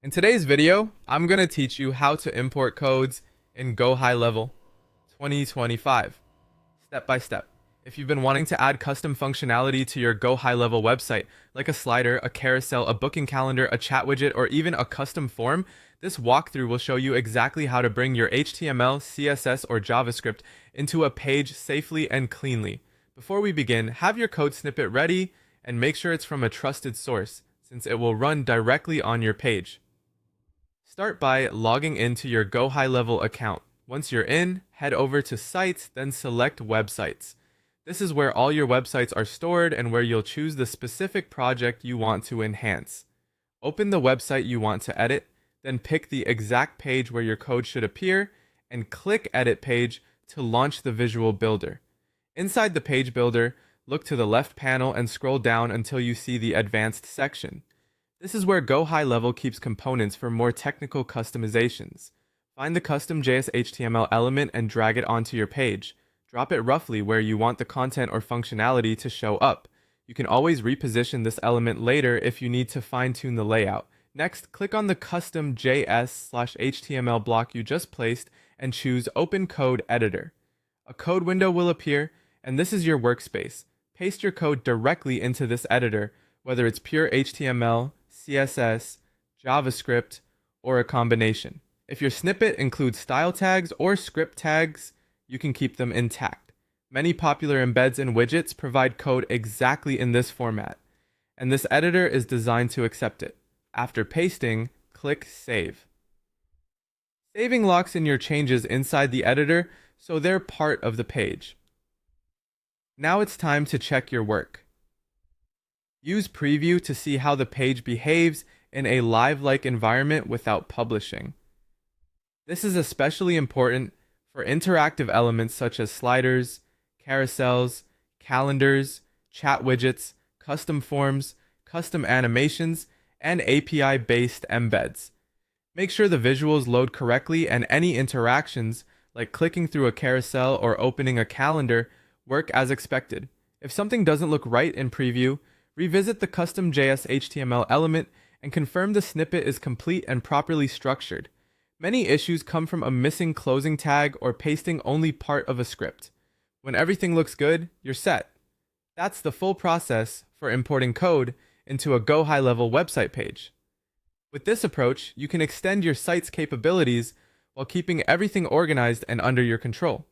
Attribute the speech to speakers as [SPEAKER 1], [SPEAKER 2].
[SPEAKER 1] In today's video, I'm going to teach you how to import codes in GoHighLevel 2025, step by step. If you've been wanting to add custom functionality to your GoHighLevel website, like a slider, a carousel, a booking calendar, a chat widget, or even a custom form, this walkthrough will show you exactly how to bring your HTML, CSS, or JavaScript into a page safely and cleanly. Before we begin, have your code snippet ready and make sure it's from a trusted source, since it will run directly on your page. Start by logging into your GoHighLevel account. Once you're in, head over to Sites, then select Websites. This is where all your websites are stored and where you'll choose the specific project you want to enhance. Open the website you want to edit, then pick the exact page where your code should appear, and click Edit Page to launch the visual builder. Inside the page builder, look to the left panel and scroll down until you see the Advanced section. This is where GoHighLevel keeps components for more technical customizations. Find the custom JS HTML element and drag it onto your page. Drop it roughly where you want the content or functionality to show up. You can always reposition this element later if you need to fine-tune the layout. Next, click on the custom JS/HTML block you just placed and choose Open Code Editor. A code window will appear, and this is your workspace. Paste your code directly into this editor, whether it's pure HTML, CSS, JavaScript, or a combination. If your snippet includes style tags or script tags, you can keep them intact. Many popular embeds and widgets provide code exactly in this format, and this editor is designed to accept it. After pasting, click Save. Saving locks in your changes inside the editor, so they're part of the page. Now it's time to check your work. Use Preview to see how the page behaves in a live-like environment without publishing. This is especially important for interactive elements such as sliders, carousels, calendars, chat widgets, custom forms, custom animations, and API-based embeds. Make sure the visuals load correctly and any interactions, like clicking through a carousel or opening a calendar, work as expected. If something doesn't look right in Preview, revisit the custom JS HTML element and confirm the snippet is complete and properly structured. Many issues come from a missing closing tag or pasting only part of a script. When everything looks good, you're set. That's the full process for importing code into a GoHighLevel website page. With this approach, you can extend your site's capabilities while keeping everything organized and under your control.